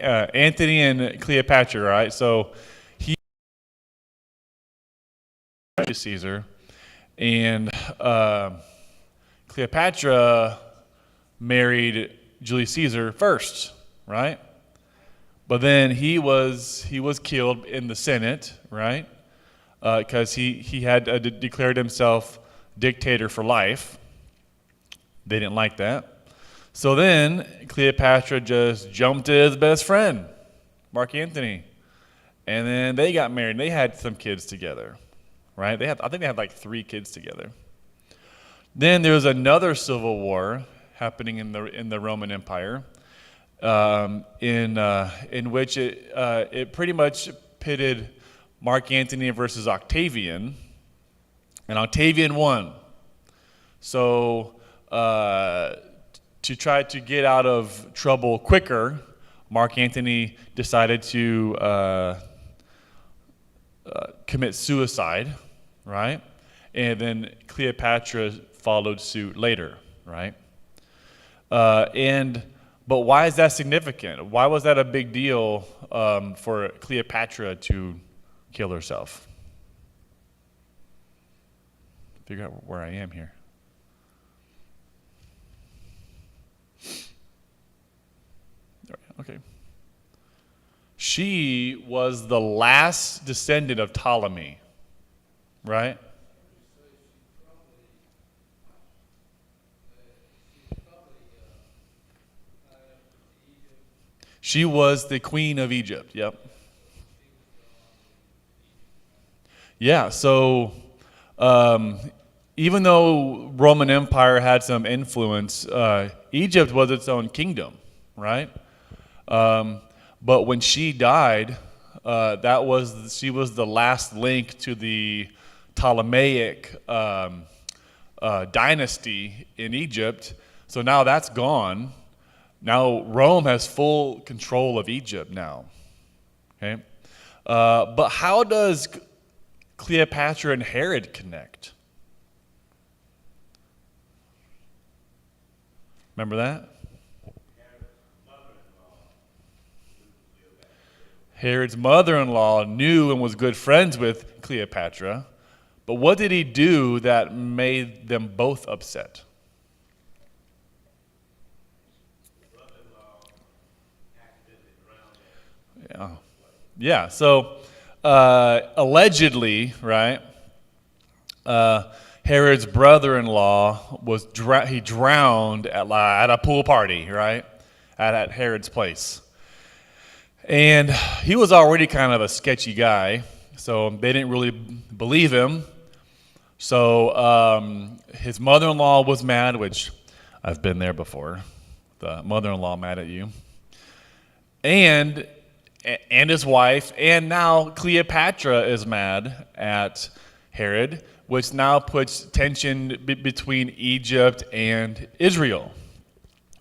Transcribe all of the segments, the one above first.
Antony and Cleopatra, right? So he Caesar, and Cleopatra married Julius Caesar first, right? But then he was killed in the Senate, right? Because he had declared himself dictator for life. They didn't like that. So then Cleopatra just jumped to his best friend, Mark Antony. And then they got married. They had some kids together, right? I think they had like 3 kids together. Then there was another civil war happening in the Roman Empire, in which it pretty much pitted Mark Antony versus Octavian, and Octavian won. So to try to get out of trouble quicker, Mark Antony decided to commit suicide, right? And then Cleopatra followed suit later, right? But why is that significant? Why was that a big deal for Cleopatra to kill herself? Figure out where I am here. Okay. She was the last descendant of Ptolemy, right? She was the queen of Egypt, yep. Yeah, so even though Roman Empire had some influence, Egypt was its own kingdom, right? But when she died, she was the last link to the Ptolemaic dynasty in Egypt. So now that's gone. Now Rome has full control of Egypt now. Okay, but how does Cleopatra and Herod connect? Remember that? Herod's mother-in-law knew and was good friends with Cleopatra, but what did he do that made them both upset? Yeah. So allegedly, right? Herod's brother-in-law he drowned at a pool party, right? At Herod's place, and he was already kind of a sketchy guy, so they didn't really believe him. So his mother-in-law was mad, which I've been there before. The mother-in-law mad at you, and his wife, and now Cleopatra is mad at Herod, which now puts tension between Egypt and Israel,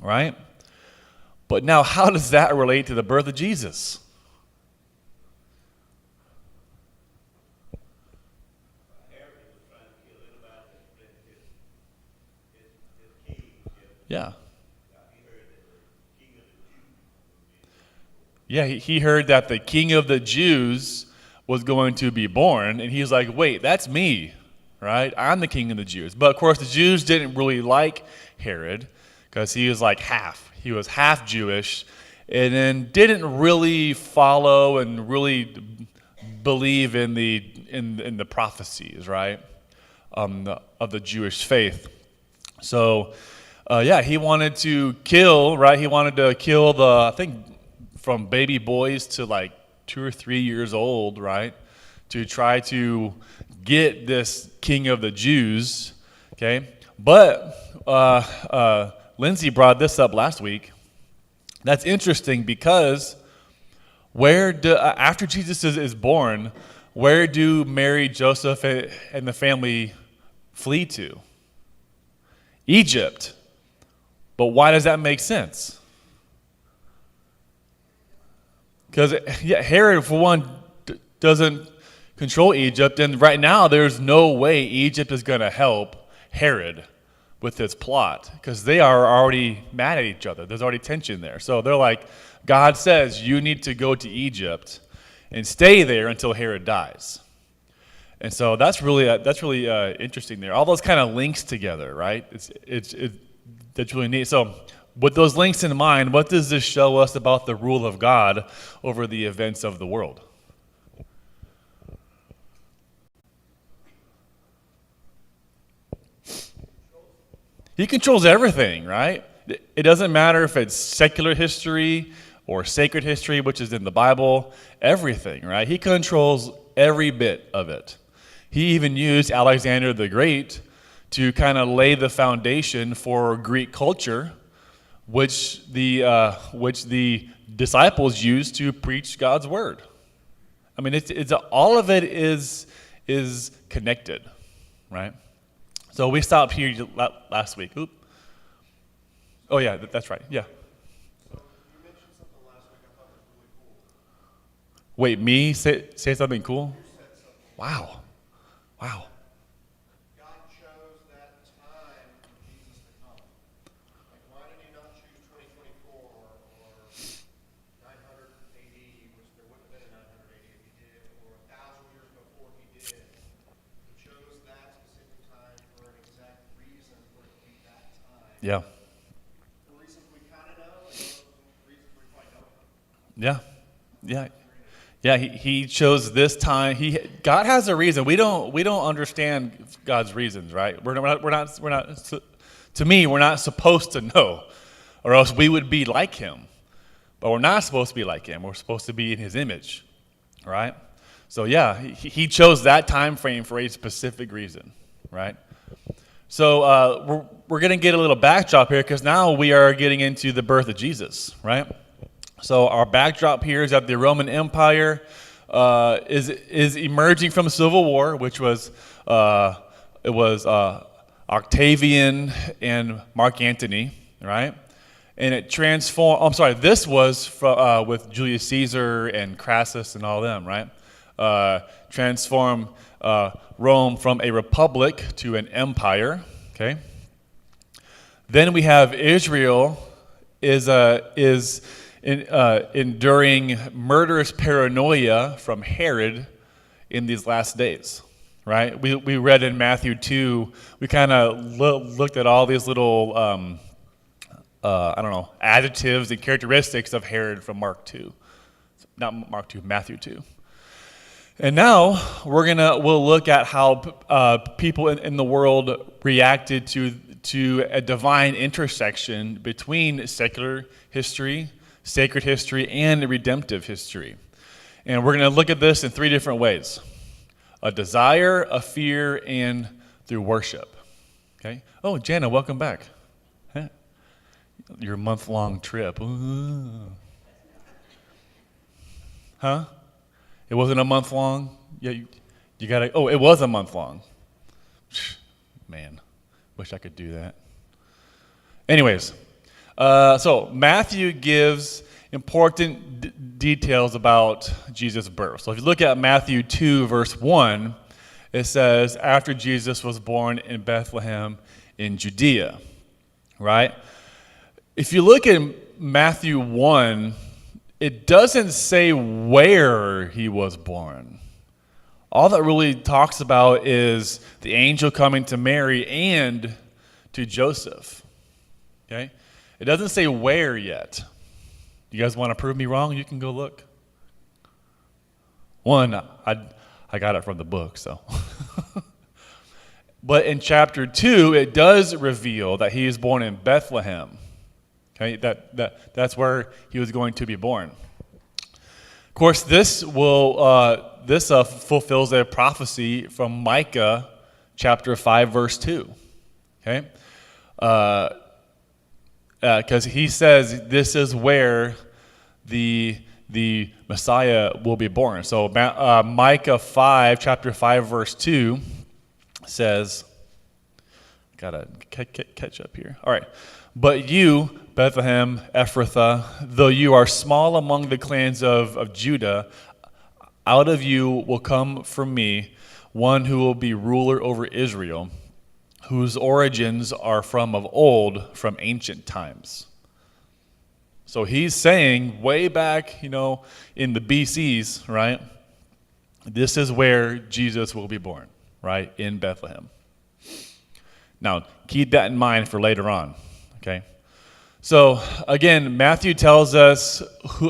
right? But now how does that relate to the birth of Jesus? Yeah. Yeah, he heard that the king of the Jews was going to be born, and he's like, wait, that's me, right? I'm the king of the Jews. But of course, the Jews didn't really like Herod because he was like half. He was half Jewish, and then didn't really follow and really believe in the prophecies, right, of the Jewish faith. So, he wanted to kill, right? He wanted to kill I think, from baby boys to like 2 or 3 years old, right? To try to get this king of the Jews, okay? But Lindsay brought this up last week. That's interesting because after Jesus is born, where do Mary, Joseph, and the family flee to? Egypt. But why does that make sense? Because Herod, for one, doesn't control Egypt, and right now there's no way Egypt is going to help Herod with his plot because they are already mad at each other. There's already tension there. So they're like, God says you need to go to Egypt and stay there until Herod dies. And so that's really interesting there. All those kind of links together, right? That's really neat. So with those links in mind, what does this show us about the rule of God over the events of the world? He controls everything, right? It doesn't matter if it's secular history or sacred history, which is in the Bible, everything, right? He controls every bit of it. He even used Alexander the Great to kind of lay the foundation for Greek culture, which the disciples used to preach God's word. I mean, it's all of it is connected, right? So we stopped here last week. Oop. Oh yeah, that's right. Yeah. So you mentioned something last week I thought was really cool. Wait, me say something cool? You said something. Wow. God chose that time for Jesus to come. Like, why did he not choose 2024 or 900 AD, which there wouldn't have been a 900 AD if he did, or 1,000 years before he did? He chose that specific time for an exact reason for it to be that time. Yeah. For reasons we kind of know and reasons we probably don't know. Yeah, he chose this time. God has a reason. We don't understand God's reasons, right? We're not. To me, we're not supposed to know, or else we would be like him. But we're not supposed to be like him. We're supposed to be in his image, right? So yeah, he chose that time frame for a specific reason, right? So we're going to get a little backdrop here because now we are getting into the birth of Jesus, right? So our backdrop here is that the Roman Empire is emerging from the Civil War, which was Octavian and Mark Antony, right? And it transformed. I'm sorry, this was with Julius Caesar and Crassus and all them, right? Transformed Rome from a republic to an empire. Okay. Then we have Israel is enduring murderous paranoia from Herod in these last days, right? We read in Matthew 2, we kind of looked at all these little, adjectives and characteristics of Herod from Mark 2. Not Mark 2, Matthew 2. And now we'll look at how people in the world reacted to a divine intersection between secular history, sacred history, and redemptive history. And we're going to look at this in three different ways: a desire, a fear, and through worship. Okay? Oh, Jana, welcome back. Your month-long trip. Ooh. Huh? It wasn't a month long? Yeah, you gotta, oh, it was a month long. Man, wish I could do that. Anyways, so Matthew gives important details about Jesus' birth. So if you look at Matthew 2, verse 1, it says, after Jesus was born in Bethlehem in Judea, right? If you look at Matthew 1, it doesn't say where he was born. All that really talks about is the angel coming to Mary and to Joseph. Okay? It doesn't say where yet. You guys want to prove me wrong? You can go look. One, I got it from the book, so. But in chapter 2, it does reveal that he is born in Bethlehem. Okay, that's where he was going to be born. Of course, this fulfills a prophecy from Micah chapter 5, verse 2. Okay, because he says this is where the Messiah will be born. So Micah 5, chapter 5, verse 2 says, gotta catch up here. All right. But you, Bethlehem Ephrathah, though you are small among the clans of Judah, out of you will come from me one who will be ruler over Israel, whose origins are from of old, from ancient times. So he's saying way back, in the BCs, right? This is where Jesus will be born, right? In Bethlehem. Now, keep that in mind for later on, okay? So again, Matthew tells us who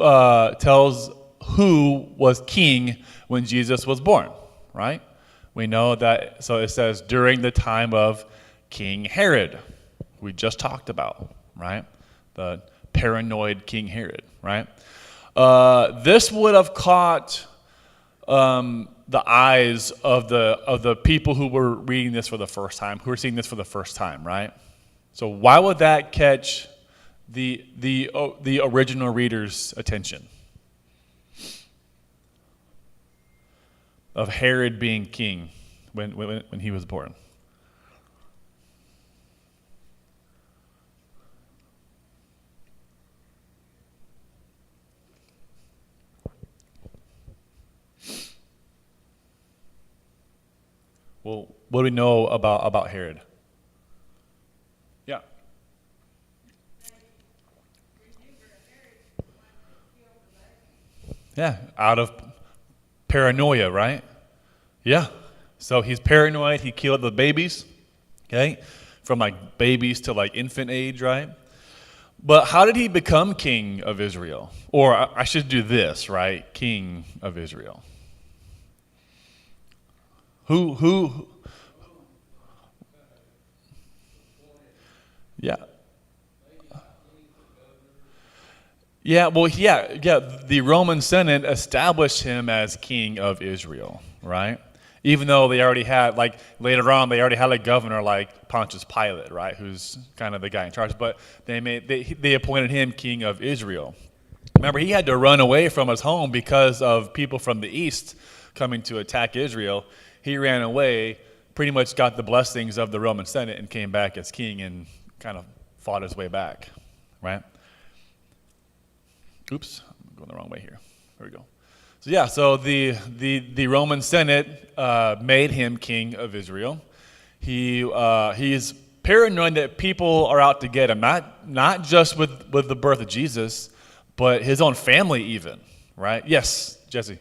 was king when Jesus was born, right? We know that, so it says during the time of King Herod, we just talked about, right? The paranoid King Herod, right? This would have caught the eyes of the people who were reading this for the first time, who were seeing this for the first time, right? So why would that catch the original reader's attention? Of Herod being king when he was born. Well, what do we know about Herod? Yeah. Yeah, out of paranoia, right? Yeah. So he's paranoid. He killed the babies, okay? From like babies to like infant age, right? But how did he become king of Israel? Or I should do this, right? King of Israel. Who? Yeah. Yeah, well, yeah. The Roman Senate established him as king of Israel, right? Even though they already had, like, later on, they already had a governor like Pontius Pilate, right? Who's kind of the guy in charge. But they appointed him king of Israel. Remember, he had to run away from his home because of people from the east coming to attack Israel. He ran away, pretty much got the blessings of the Roman Senate, and came back as king and kind of fought his way back, right? Oops, I'm going the wrong way here. There we go. So yeah, so the Roman Senate made him king of Israel. He's paranoid that people are out to get him, not just with the birth of Jesus, but his own family even, right? Yes, Jesse.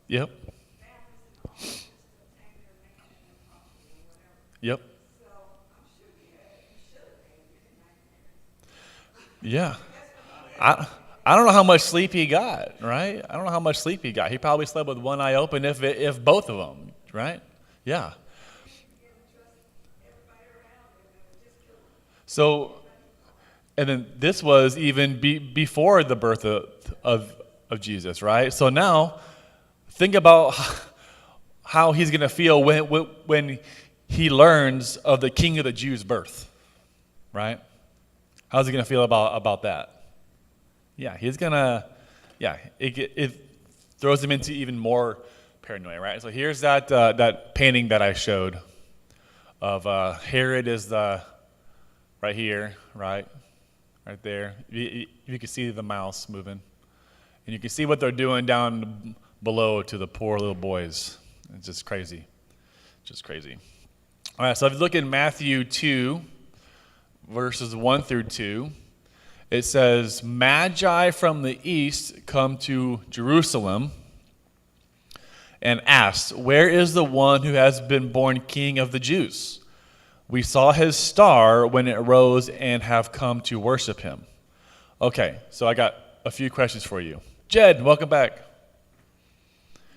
Yep. Yep. Yeah. I don't know how much sleep he got, right? I don't know how much sleep he got. He probably slept with one eye open, if both of them, right? Yeah. So, and then this was even before the birth of Jesus, right? So now, think about how he's going to feel when he learns of the King of the Jews' birth, right? How's he going to feel about that? Yeah, he's going to, it throws him into even more paranoia, right? So here's that painting that I showed of Herod is right here, right there. You can see the mouse moving. And you can see what they're doing down below to the poor little boys. It's just crazy. Just crazy. All right, so if you look in Matthew 2, verses 1 through 2, it says, Magi from the east come to Jerusalem and asked, where is the one who has been born king of the Jews? We saw his star when it rose and have come to worship him. Okay, so I got a few questions for you. Jed, welcome back.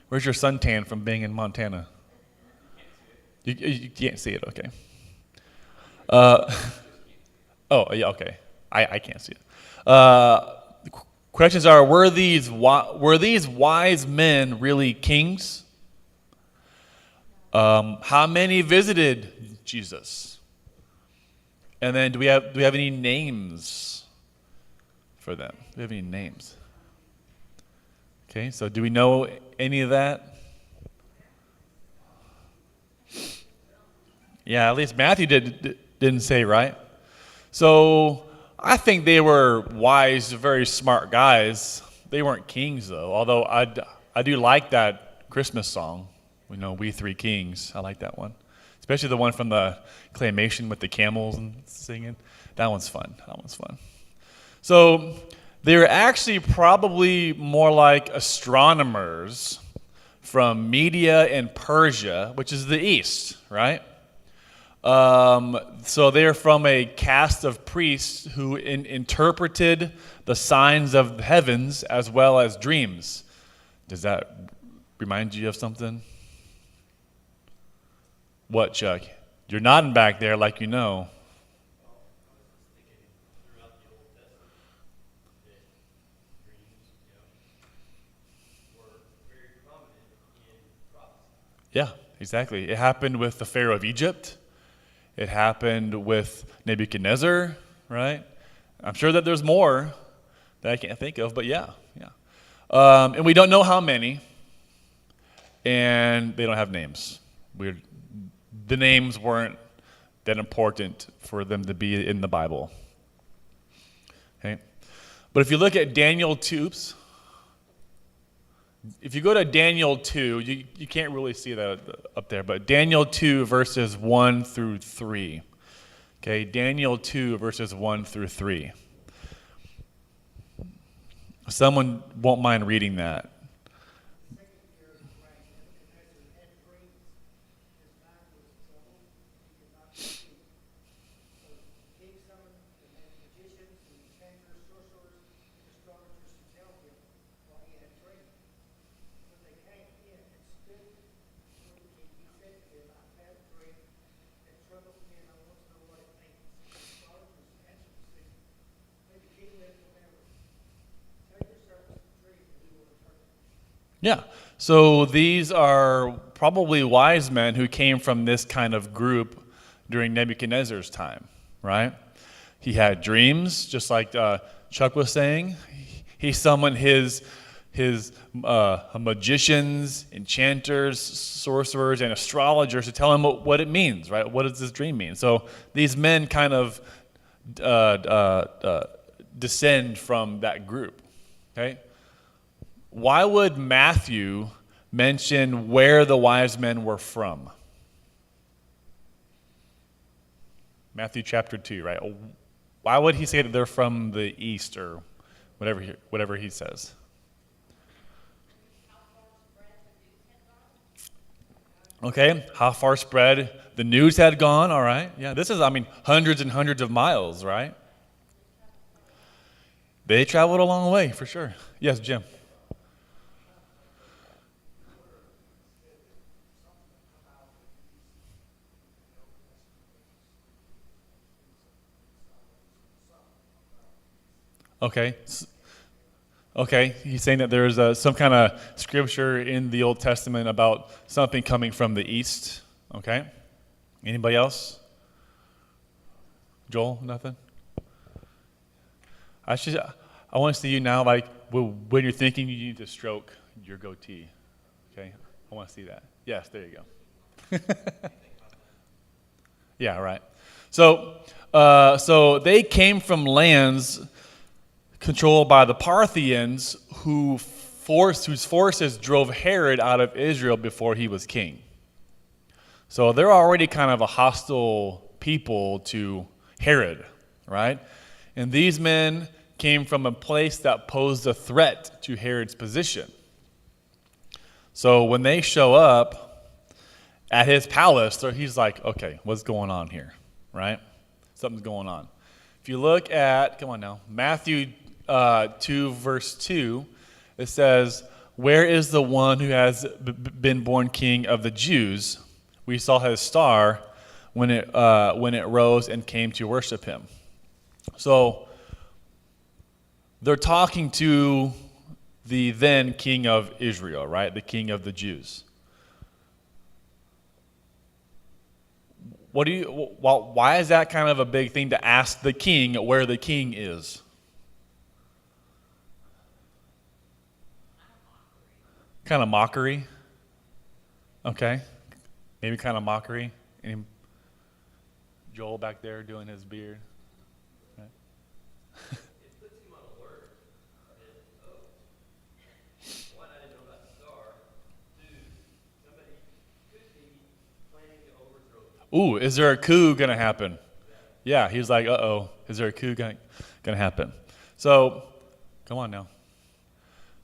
Where's your suntan from being in Montana? You can't see it, okay. Oh, yeah, okay. I can't see it. Questions are, were these wise men really kings? How many visited Jesus? And then do we have any names for them? Do we have any names? Okay, so do we know any of that? Yeah, at least Matthew didn't say, right? So I think they were wise, very smart guys weren't kings though. Although I do like that Christmas song. We Three Kings. I like that one, especially the one from the claymation with the camels and singing. That one's fun. So they're actually probably more like astronomers from Media and Persia, which is the east, right? So they're from a caste of priests who interpreted the signs of the heavens as well as dreams. Does that remind you of something? What, Chuck? You're nodding back there like you know. Yeah, exactly. It happened with the Pharaoh of Egypt. It happened with Nebuchadnezzar, right? I'm sure that there's more that I can't think of, but yeah. And we don't know how many, and they don't have names. The names weren't that important for them to be in the Bible. Okay? But if you look at Daniel 2, if you go to Daniel 2, you can't really see that up there, but Daniel 2 verses 1 through 3. Okay, Daniel 2 verses 1 through 3. Someone won't mind reading that. Yeah. So these are probably wise men who came from this kind of group during Nebuchadnezzar's time, right? He had dreams, just like Chuck was saying. He summoned his magicians, enchanters, sorcerers, and astrologers to tell him what it means, right? What does this dream mean? So these men kind of descend from that group, okay? Why would Matthew mention where the wise men were from? Matthew chapter 2, right? Why would he say that they're from the east or whatever he says? Okay, how far spread the news had gone, all right. Yeah, this is, hundreds and hundreds of miles, right? They traveled a long way, for sure. Yes, Jim. Okay, he's saying that there's some kind of scripture in the Old Testament about something coming from the east. Okay, anybody else? Joel, nothing? I want to see you now, like when you're thinking, you need to stroke your goatee. Okay, I want to see that. Yes, there you go. Yeah, right. So they came from lands controlled by the Parthians, whose forces drove Herod out of Israel before he was king. So they're already kind of a hostile people to Herod, right? And these men came from a place that posed a threat to Herod's position. So when they show up at his palace, he's like, okay, what's going on here, right? Something's going on. If you look at, come on now, Matthew 2, verse 2, it says, "Where is the one who has been born king of the Jews? We saw his star when it rose and came to worship him." So they're talking to the then king of Israel, right? The king of the Jews. Why is that kind of a big thing to ask the king where the king is? Kind of mockery. Okay. Maybe kind of mockery. Joel back there doing his beard. Right. It puts him on alert. Ooh, is there a coup going to happen? Yeah, he's like, uh-oh, is there a coup going to happen? So, come on now.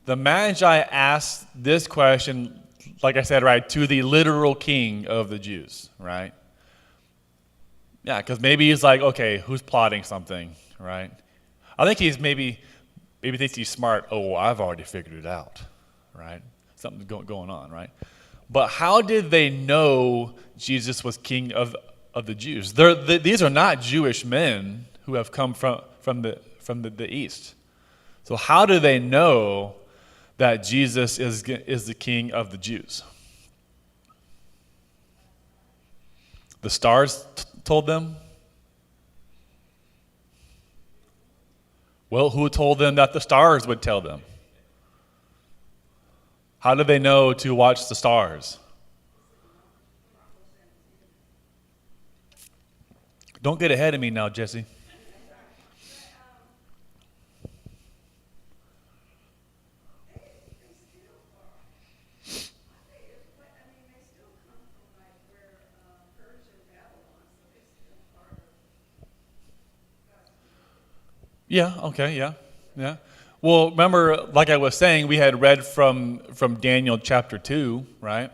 The Magi asked this question, like I said, right, to the literal king of the Jews, right? Yeah, because maybe he's like, okay, who's plotting something, right? I think he's maybe thinks he's smart. Oh, I've already figured it out, right? Something's going on, right? But how did they know Jesus was king of the Jews? These are not Jewish men who have come from the east. So how do they know that Jesus is the king of the Jews? The stars told them? Well, who told them that the stars would tell them? How did they know to watch the stars? Don't get ahead of me now, Jesse. Yeah, okay, yeah. Well, remember, like I was saying, we had read from Daniel chapter 2, right?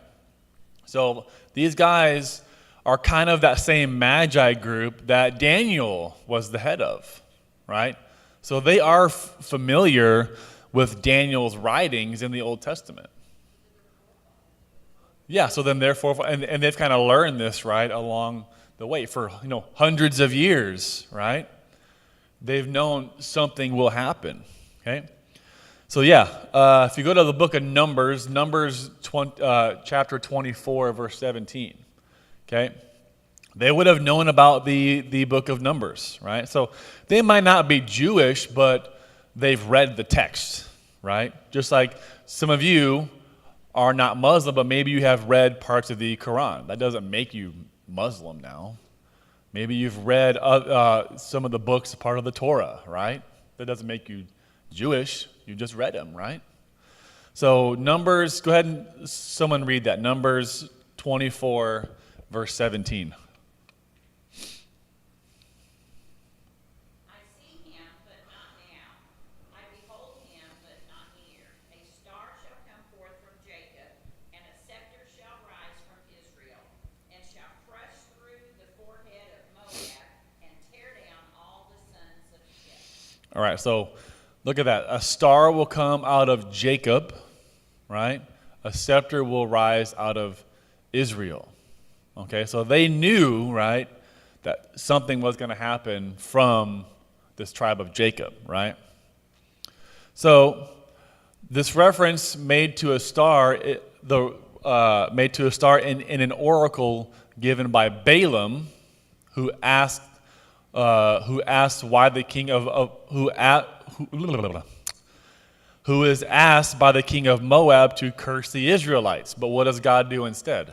So these guys are kind of that same Magi group that Daniel was the head of, right? So they are familiar with Daniel's writings in the Old Testament. Yeah, so then therefore, and they've kind of learned this, right, along the way for, hundreds of years, right? They've known something will happen, okay? So yeah, if you go to the book of Numbers, chapter 24, verse 17, okay? They would have known about the book of Numbers, right? So they might not be Jewish, but they've read the text, right? Just like some of you are not Muslim, but maybe you have read parts of the Quran. That doesn't make you Muslim now. Maybe you've read some of the books, part of the Torah, right? That doesn't make you Jewish. You just read them, right? So Numbers, go ahead and someone read that. Numbers 24, verse 17. All right, so look at that. A star will come out of Jacob, right? A scepter will rise out of Israel. Okay, so they knew, right, that something was going to happen from this tribe of Jacob, right? So this reference made to a star, in an oracle given by Balaam, who asked why the king who is asked by the king of Moab to curse the Israelites. But what does God do instead?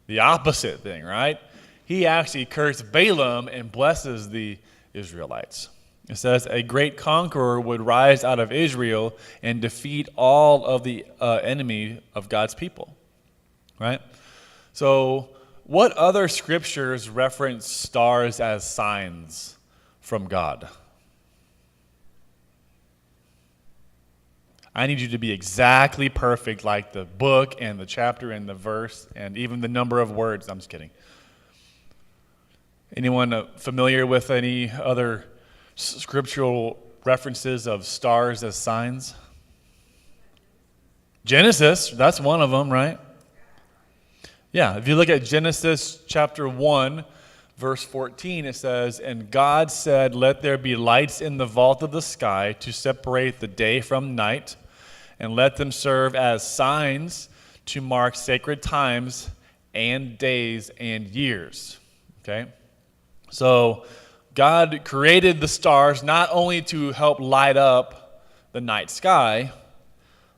The opposite thing, right? He actually cursed Balaam and blesses the Israelites. It says, a great conqueror would rise out of Israel and defeat all of the enemy of God's people, right? So what other scriptures reference stars as signs from God? I need you to be exactly perfect, like the book and the chapter and the verse and even the number of words. I'm just kidding. Anyone familiar with any other scriptural references of stars as signs? Genesis, that's one of them, right? Yeah, if you look at Genesis chapter 1, verse 14, it says, and God said, let there be lights in the vault of the sky to separate the day from night, and let them serve as signs to mark sacred times and days and years. Okay? So God created the stars not only to help light up the night sky,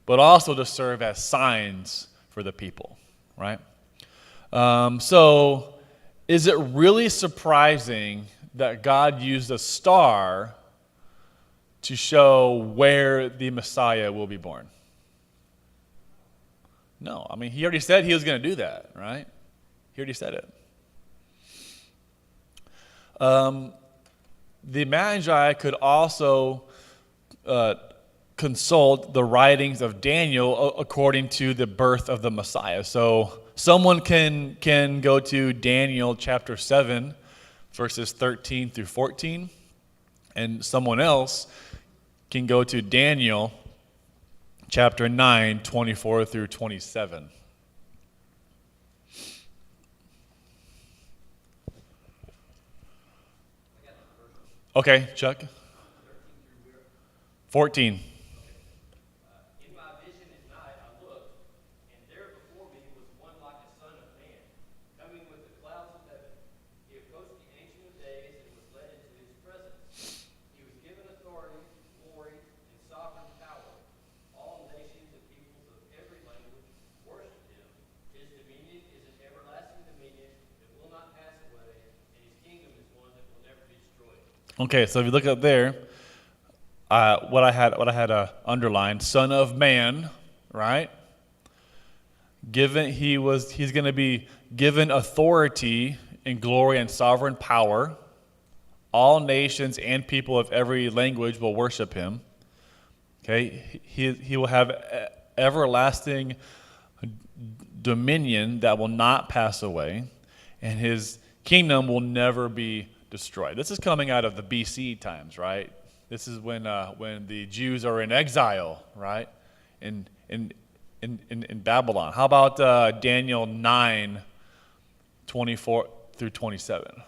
but also to serve as signs for the people, right? So is it really surprising that God used a star to show where the Messiah will be born? No, I mean, he already said he was going to do that, right? He already said it. The Magi could also consult the writings of Daniel according to the birth of the Messiah. So someone can go to Daniel chapter 7, verses 13 through 14, and someone else can go to Daniel chapter 9, 24 through 27. Okay, Chuck. 14. In my vision at night I looked, and there before me was one like a son of man, coming with the clouds of heaven. He approached the Ancient of Days and was led into his presence. He was given authority, glory, and sovereign power. All nations and peoples of every language worshiped him. His dominion is an everlasting dominion that will not pass away, and his kingdom is one that will never be destroyed. Okay, so if you look up there, what I had underlined, Son of Man, right? He's going to be given authority and glory and sovereign power. All nations and people of every language will worship him. Okay, he will have everlasting dominion that will not pass away, and his kingdom will never be destroyed. This is coming out of the BC times, right? This is when the Jews are in exile, right? In Babylon. How about Daniel 9, 24 through 27?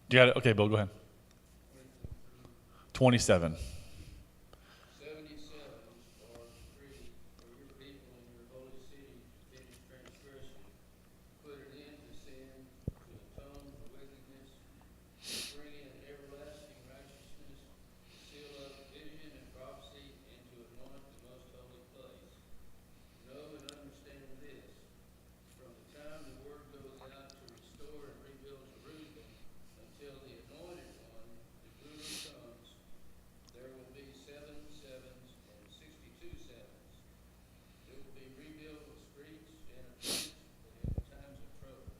You got it? Okay, Bill, go ahead. 27. 77 are decreed for your people in your holy city to finish transgression, put an end to sin, to atone for wickedness, to bring in everlasting righteousness, to seal up vision and prophecy, and to anoint the most holy place. Know and understand this: from the time the word goes out to restore and rebuild Jerusalem until the anointed one, the ruler, comes, there will be 7 sevens and 62 sevens. It will be rebuilt with streets and a prince, but in times of trouble.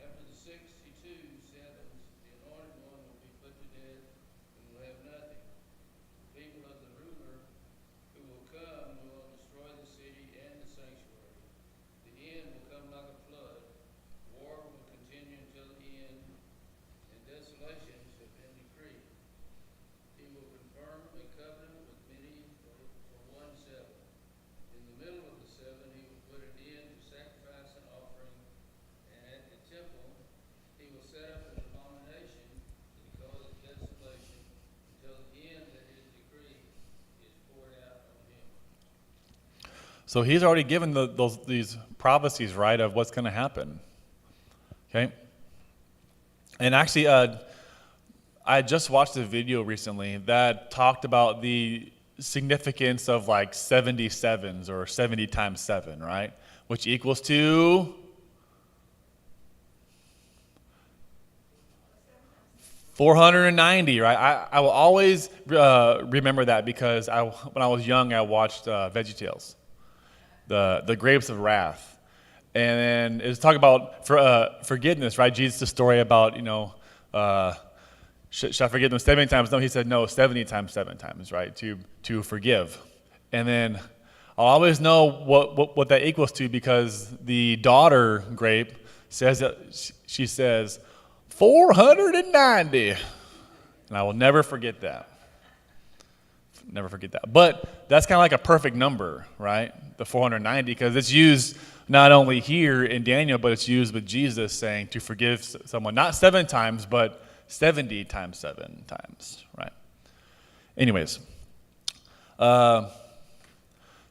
After the 62 sevens, the anointed one will be put to death and will have nothing. The people of the ruler who will come will destroy the city and the sanctuary. The end will come like a flood. War will continue until the end, and desolations have been decreed. He will confirm a covenant with many for 1 seven. In the middle of the 7, he will put an end to sacrifice and offering, and at the temple he will set up an abomination to cause desolation until the end that his decree is poured out on him. So he's already given these prophecies, right, of what's going to happen. Okay? And actually, I just watched a video recently that talked about the significance of like 77s or 70 times 7, right? Which equals to 490, right? I will always remember that because when I was young, I watched VeggieTales, the Grapes of Wrath. And then it was talking about forgiveness, right? Jesus' story about, should I forgive them 70 times? No, he said, no, 70 times 7 times, right? To forgive. And then I'll always know what that equals to because the daughter grape says that she says 490. And I will never forget that. Never forget that. But that's kind of like a perfect number, right? The 490, because it's used not only here in Daniel, but it's used with Jesus saying to forgive someone, not 7 times, but 70 times 7 times, right? Anyways,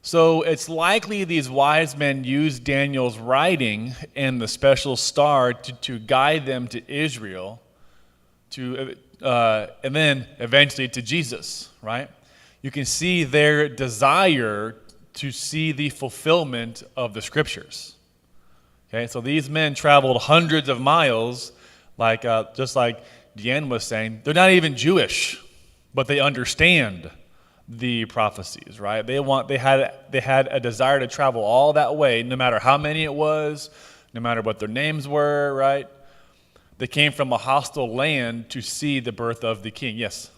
so it's likely these wise men used Daniel's writing and the special star to guide them to Israel, and then eventually to Jesus, right? You can see their desire to see the fulfillment of the scriptures. Okay, so these men traveled hundreds of miles, just like Deanne was saying, they're not even Jewish, but they understand the prophecies, right? They had a desire to travel all that way, no matter how many it was, no matter what their names were, right? They came from a hostile land to see the birth of the king. Yes.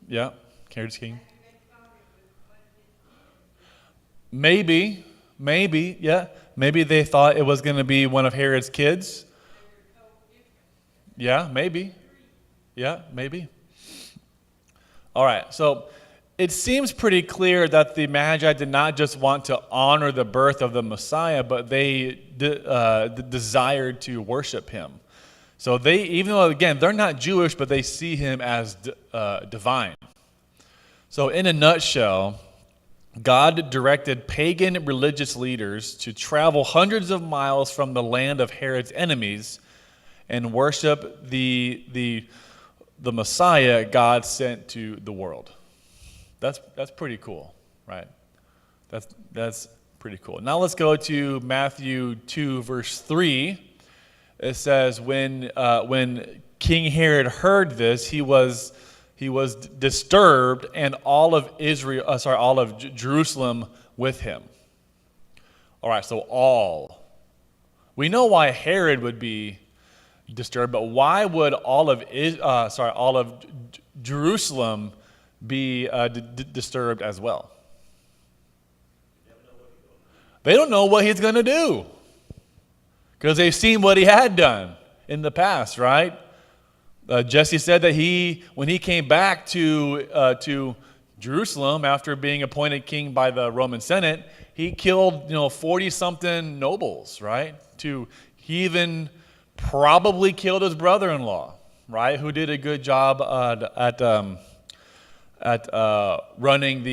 Yeah, Herod's king. Maybe, yeah. Maybe they thought it was going to be one of Herod's kids. Yeah, maybe. Yeah, maybe. All right, so it seems pretty clear that the Magi did not just want to honor the birth of the Messiah, but they desired to worship him. So they, even though, again, they're not Jewish, but they see him as divine. So in a nutshell, God directed pagan religious leaders to travel hundreds of miles from the land of Herod's enemies and worship the Messiah God sent to the world. That's pretty cool, right? That's pretty cool. Now let's go to Matthew 2, verse 3. It says, when King Herod heard this, he was disturbed, and all of Jerusalem with him. All right, so all. We know why Herod would be disturbed, but why would all of Jerusalem be disturbed as well? They don't know what he's going to do, because they've seen what he had done in the past, right? Jesse said that when he came back to Jerusalem after being appointed king by the Roman Senate, he killed 40-something nobles, right? He even probably killed his brother-in-law, right? Who did a good job at running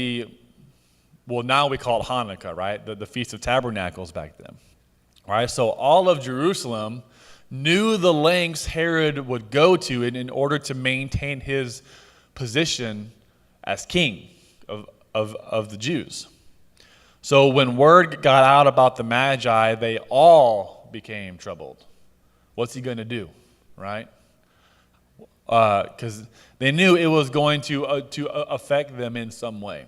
now we call it Hanukkah, right? The Feast of Tabernacles back then. All right, so all of Jerusalem knew the lengths Herod would go to in order to maintain his position as king of the Jews. So when word got out about the Magi, they all became troubled. What's he going to do, right? Because they knew it was going to affect them in some way.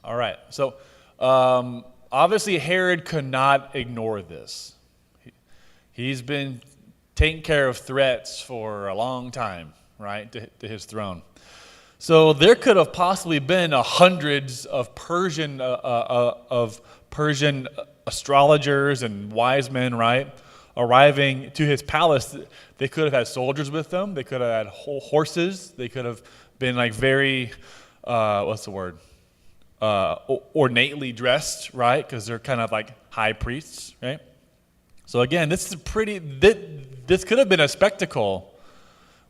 All right, so obviously Herod could not ignore this. He's been taking care of threats for a long time, right, to his throne. So there could have possibly been hundreds of Persian astrologers and wise men, right, arriving to his palace. They could have had soldiers with them. They could have had whole horses. They could have been like very, ornately dressed, right, because they're kind of like high priests, right? So again, this could have been a spectacle.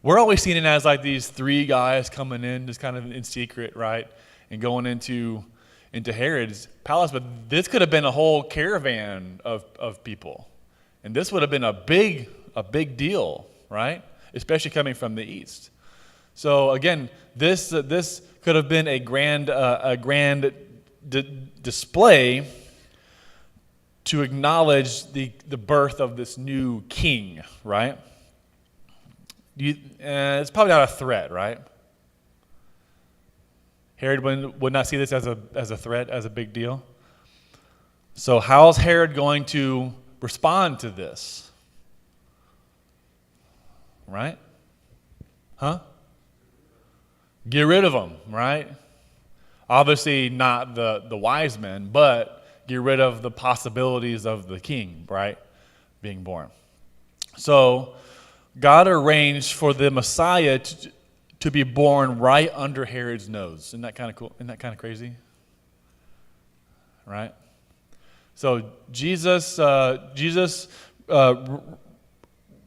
We're always seeing it as like these three guys coming in just kind of in secret, right, and going into Herod's palace. But this could have been a whole caravan of people. And this would have been a big deal, right? Especially coming from the east. So again, this could have been a grand display to acknowledge the birth of this new king, right? It's probably not a threat, right? Herod would not see this as a threat, as a big deal. So how's Herod going to respond to this? Right? Huh? Get rid of him, right? Obviously not the wise men, but get rid of the possibilities of the king, right, being born. So God arranged for the Messiah to be born right under Herod's nose. Isn't that kind of cool? Isn't that kind of crazy? Right? So Jesus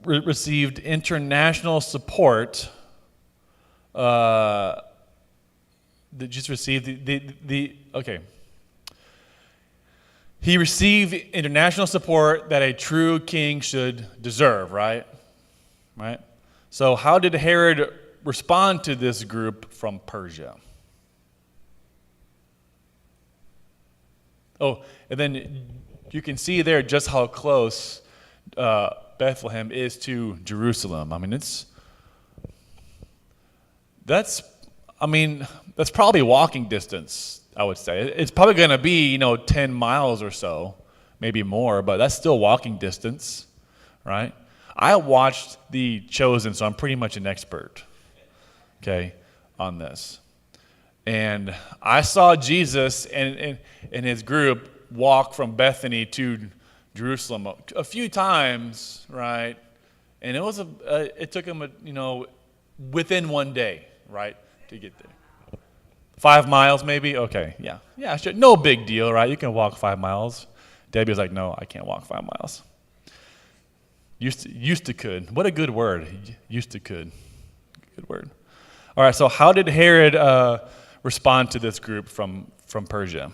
received international support. He received international support that a true king should deserve, right? Right? So how did Herod respond to this group from Persia? Oh, and then you can see there just how close Bethlehem is to Jerusalem. I mean, that's probably walking distance, I would say. It's probably going to be, 10 miles or so, maybe more, but that's still walking distance, right? I watched The Chosen, so I'm pretty much an expert, okay, on this. And I saw Jesus and his group walk from Bethany to Jerusalem a few times, right? And it took them, within one day, right, to get there. 5 miles maybe? Okay, yeah, sure. No big deal, right? You can walk 5 miles. Debbie was like, no, I can't walk 5 miles. Used to could. What a good word. Used to could. Good word. All right, so how did Herod respond to this group from Persia?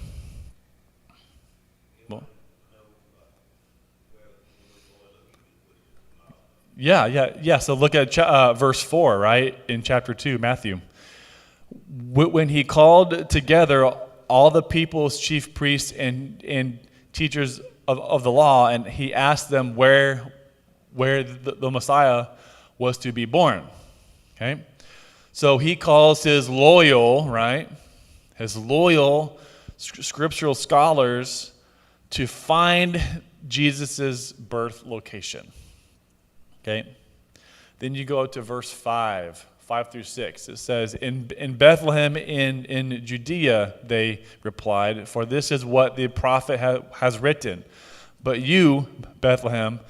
Well, yeah. So look at verse 4, right, in chapter 2, Matthew. When he called together all the people's chief priests and teachers of the law, and he asked them where the Messiah was to be born. Okay? So he calls his loyal scriptural scholars to find Jesus' birth location. Okay? Then you go to verse 5 through 6. It says, in Bethlehem in Judea, they replied, for this is what the prophet has written. But you, Bethlehem,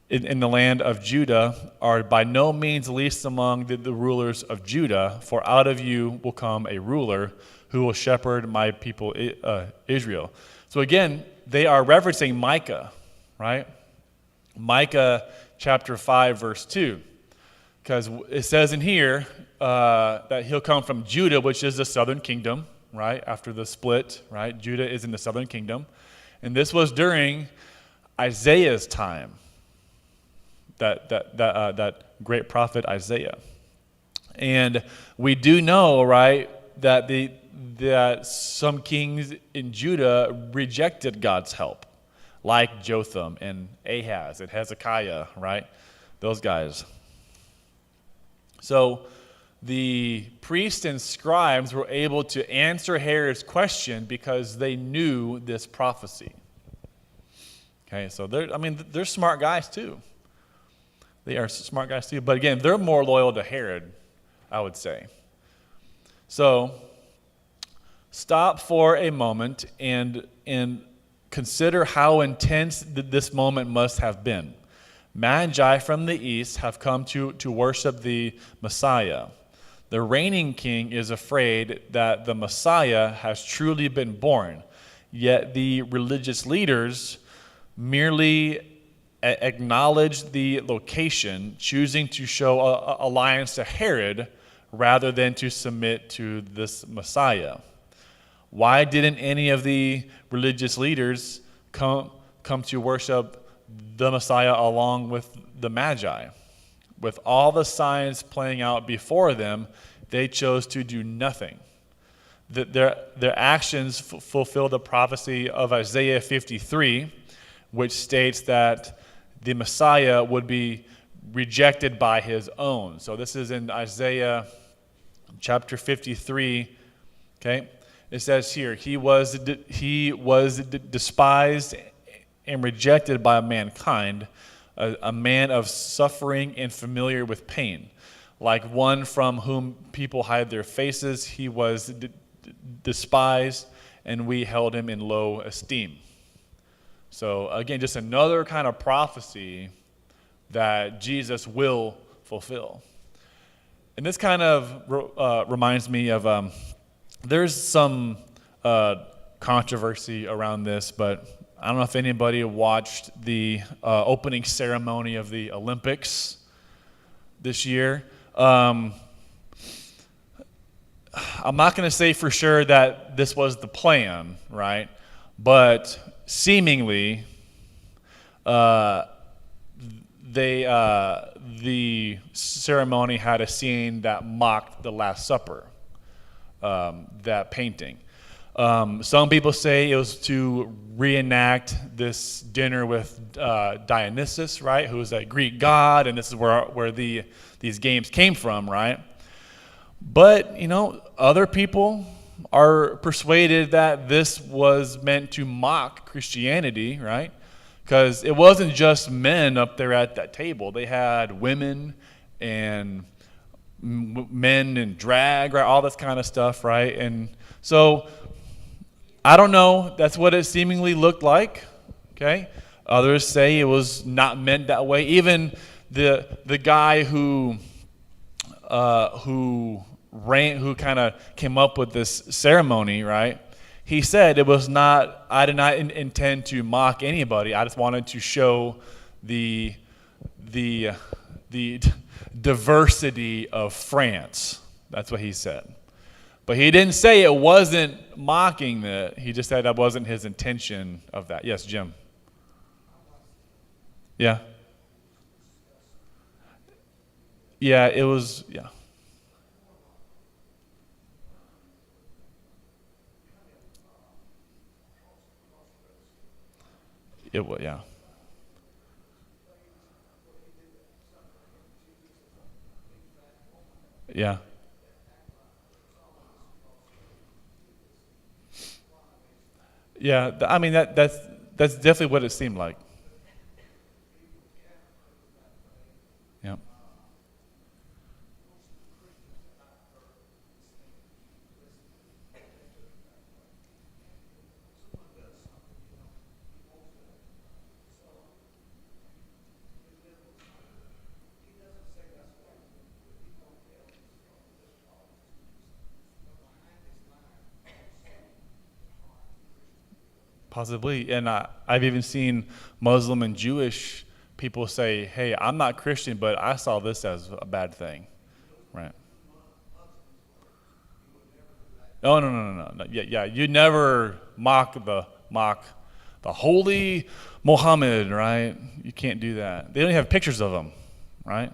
in the land of Judah, are by no means least among the rulers of Judah, for out of you will come a ruler who will shepherd my people Israel. So again, they are referencing Micah, right? Micah chapter 5, verse 2. Because it says in here that he'll come from Judah, which is the southern kingdom, right? After the split, right? Judah is in the southern kingdom. And this was during Isaiah's time. That great prophet Isaiah. And we do know, right, that some kings in Judah rejected God's help, like Jotham and Ahaz and Hezekiah, right? Those guys. So the priests and scribes were able to answer Herod's question because they knew this prophecy. Okay, so they're smart guys too. They are smart guys too. But again, they're more loyal to Herod, I would say. So stop for a moment and consider how intense this moment must have been. Magi from the east have come to worship the Messiah. The reigning king is afraid that the Messiah has truly been born, yet the religious leaders merely acknowledge the location, choosing to show alliance to Herod rather than to submit to this Messiah. Why didn't any of the religious leaders come to worship the Messiah along with the Magi? With all the signs playing out before them, they chose to do nothing. Their actions fulfill the prophecy of Isaiah 53, which states that the Messiah would be rejected by his own. So this is in Isaiah chapter 53. Okay, it says here, he was despised and rejected by mankind, a man of suffering and familiar with pain. Like one from whom people hide their faces, he was despised, and we held him in low esteem. So again, just another kind of prophecy that Jesus will fulfill. And this kind of reminds me of, there's some controversy around this, but I don't know if anybody watched the opening ceremony of the Olympics this year. I'm not going to say for sure that this was the plan, right? But seemingly, the ceremony had a scene that mocked the Last Supper, that painting. Some people say it was to reenact this dinner with Dionysus, right, who is a Greek god, and this is where these games came from, right? But, other people are persuaded that this was meant to mock Christianity, right? Because it wasn't just men up there at that table. They had women and men in drag, right? All this kind of stuff, right? And so I don't know. That's what it seemingly looked like. Okay. Others say it was not meant that way. Even the guy who kind of came up with this ceremony, right? He said it was not. I did not intend to mock anybody. I just wanted to show the diversity of France. That's what he said. But he didn't say it wasn't mocking it. He just said that wasn't his intention of that. Yes, Jim. Yeah. Yeah, it was, yeah. It was, yeah. Yeah. Yeah, I mean that's definitely what it seemed like. Yeah. Possibly, and I've even seen Muslim and Jewish people say, "Hey, I'm not Christian, but I saw this as a bad thing," right? Oh no. Yeah. You never mock the holy Muhammad, right? You can't do that. They don't even have pictures of him, right?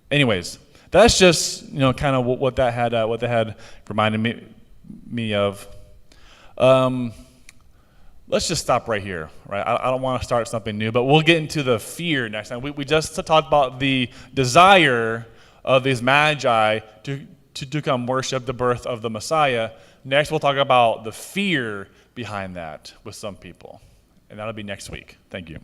Anyways, that's just kind of what that had reminded me of. Let's just stop right here, right? I don't want to start something new, but we'll get into the fear next time. We just talked about the desire of these magi to come worship the birth of the Messiah. Next, we'll talk about the fear behind that with some people, and that'll be next week. Thank you.